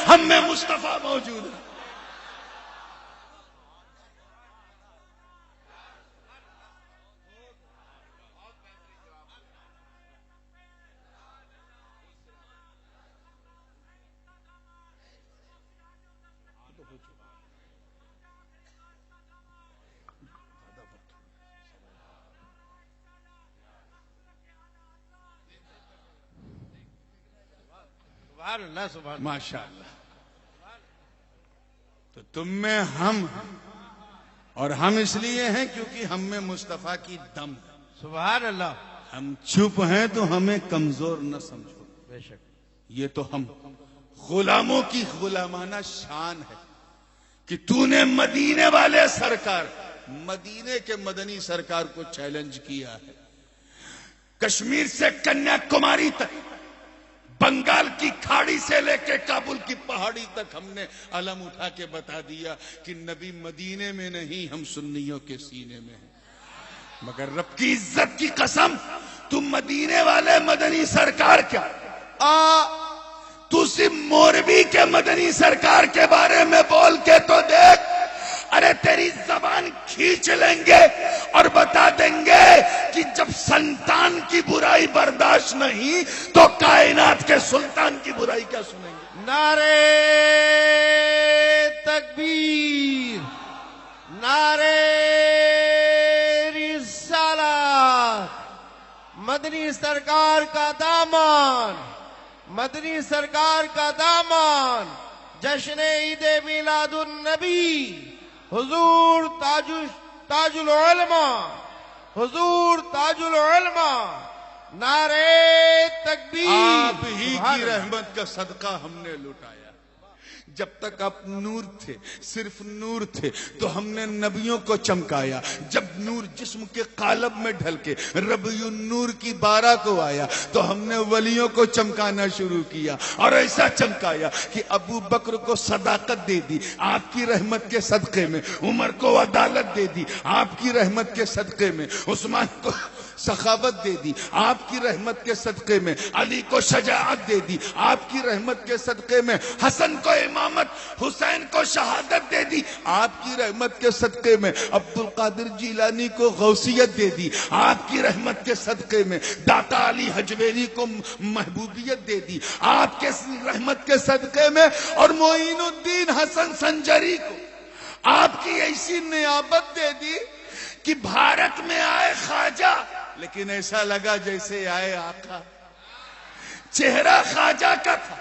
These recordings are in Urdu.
ہم میں مصطفیٰ موجود ہے. سبحان اللہ سبحان اللہ. ماشاء اللہ. تو تم میں ہم، اور ہم اس لیے ہیں کیونکہ ہم میں مصطفیٰ کی دم ہے. سبحان اللہ. ہم چپ ہیں تو ہمیں کمزور نہ سمجھو. بے شک. یہ تو ہم غلاموں کی غلامانہ شان ہے کہ تو نے مدینے والے سرکار، مدینے کے مدنی سرکار کو چیلنج کیا ہے. کشمیر سے کنیا کماری تک، بنگال کی کھاڑی سے لے کے کابل کی پہاڑی تک ہم نے علم اٹھا کے بتا دیا کہ نبی مدینے میں نہیں، ہم سنیوں کے سینے میں ہیں. مگر رب کی عزت کی قسم، تم مدینے والے مدنی سرکار کیا، تو صرف موربی کے مدنی سرکار کے بارے میں بول کے تو دیکھ. ارے تیری زبان کھینچ لیں گے اور بتا دیں گے کہ جب سنتان کی برائی برداشت نہیں تو کائنات کے سلطان کی برائی کیا سنیں گے. نعرے تکبیر، نعرے رسالت. مدنی سرکار کا دامن، مدنی سرکار کا دامن، جشن عید میلاد النبی، حضور تاج العلماء، حضور تاج العلماء. نعرے تکبیر. آپ ہی کی رحمت کا صدقہ ہم نے لٹایا. جب تک آپ نور تھے، صرف نور تھے، تو ہم نے نبیوں کو چمکایا. جب نور جسم کے قالب میں ڈھل کے ربیع النور کی بارہ کو آیا تو ہم نے ولیوں کو چمکانا شروع کیا، اور ایسا چمکایا کہ ابو بکر کو صداقت دے دی آپ کی رحمت کے صدقے میں، عمر کو عدالت دے دی آپ کی رحمت کے صدقے میں، عثمان کو سخاوت دے دی آپ کی رحمت کے صدقے میں، علی کو شجاعت دے دی آپ کی رحمت کے صدقے میں، حسن کو امامت، حسین کو شہادت دے دی آپ کی رحمت کے صدقے میں، عبد القادر جیلانی کو غوثیت دے دی آپ کی رحمت کے صدقے میں، داتا علی حجویری کو محبوبیت دے دی آپ کے رحمت کے صدقے میں، اور معین الدین حسن سنجری کو آپ کی ایسی نیابت دے دی کہ بھارت میں آئے خواجہ لیکن ایسا لگا جیسے آئے آقا. چہرہ خواجہ کا تھا،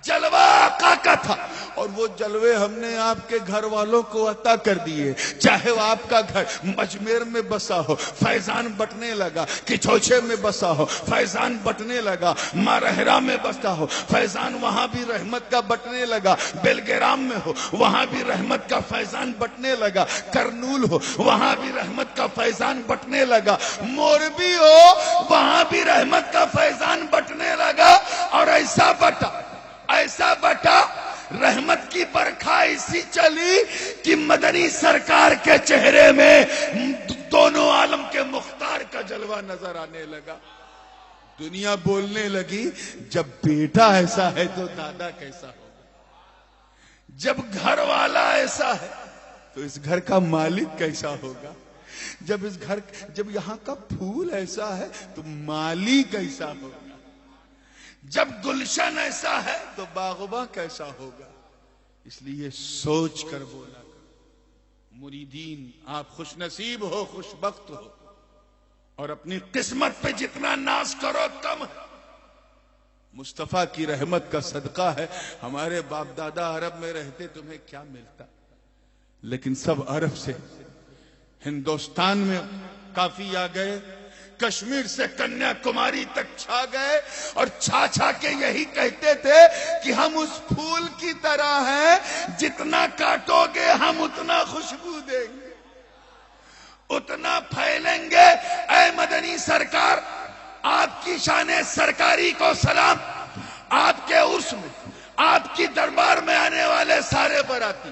جلوہ آقا کا تھا، اور وہ جلوے ہم نے آپ کے گھر والوں کو عطا کر دیے. چاہے وہ آپ کا گھر مجمیر میں بسا ہو، فیضان بٹنے لگا، کچھوچے میں بسا ہو، فیضان بٹنے لگا، مارہرا میں بسا ہو، فیضان وہاں بھی رحمت کا بٹنے لگا، بیلگرام میں ہو وہاں بھی رحمت کا فیضان بٹنے لگا، کرنول ہو وہاں بھی رحمت کا فیضان بٹنے لگا، موربی ہو وہاں بھی رحمت کا فیضان بٹنے لگا. اور ایسا بٹا رحمت کی برکھا ایسی چلی کہ مدنی سرکار کے چہرے میں دونوں عالم کے مختار کا جلوہ نظر آنے لگا. دنیا بولنے لگی جب بیٹا ایسا ہے تو دادا کیسا ہوگا، جب گھر والا ایسا ہے تو اس گھر کا مالک کیسا ہوگا، جب یہاں کا پھول ایسا ہے تو مالی کیسا ہوگا، جب گلشن ایسا ہے تو باغباں کیسا ہوگا. اس لیے سوچ کر بولا کرو. مریدین آپ خوش نصیب ہو، خوش بخت ہو، اور اپنی قسمت پہ جتنا ناز کرو کم ہے. مصطفیٰ کی رحمت کا صدقہ ہے. ہمارے باپ دادا عرب میں رہتے تمہیں کیا ملتا، لیکن سب عرب سے ہندوستان میں کافی آ گئے، کشمیر سے کنیا کماری تک چھا گئے، اور چھا کے یہی کہتے تھے کہ ہم اس پھول کی طرح ہیں، جتنا کاٹو گے ہم اتنا خوشبو دیں گے، اتنا پھیلیں گے. اے مدنی سرکار، آپ کی شان سرکاری کو سلام. آپ کے عرس میں، آپ کی دربار میں آنے والے سارے باراتی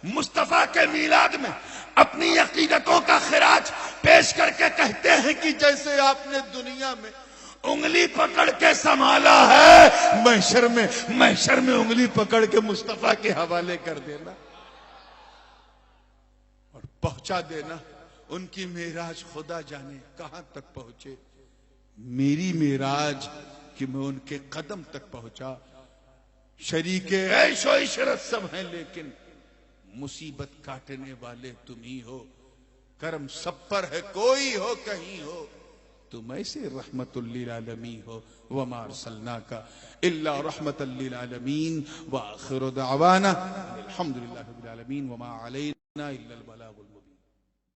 مصطفیٰ کے میلاد میں اپنی عقیدتوں کا خراج پیش کر کے کہتے ہیں کہ جیسے آپ نے دنیا میں انگلی پکڑ کے سنبھالا ہے، محشر میں انگلی پکڑ کے مصطفیٰ کے حوالے کر دینا اور پہنچا دینا۔ ان کی معراج خدا جانے کہاں تک پہنچے، میری معراج کہ میں ان کے قدم تک پہنچا۔ شریک عیش و عشرت سب ہیں لیکن مصیبت کاٹنے والے تم ہی ہو، کرم سب پر ہے کوئی ہو کہیں ہو، تم ایسے رحمت للعالمین ہو۔ وما ارسلناک الا رحمت للعالمین وآخر دعوانا الحمد للہ رب العالمین وما علینا الا البلاغ المبین۔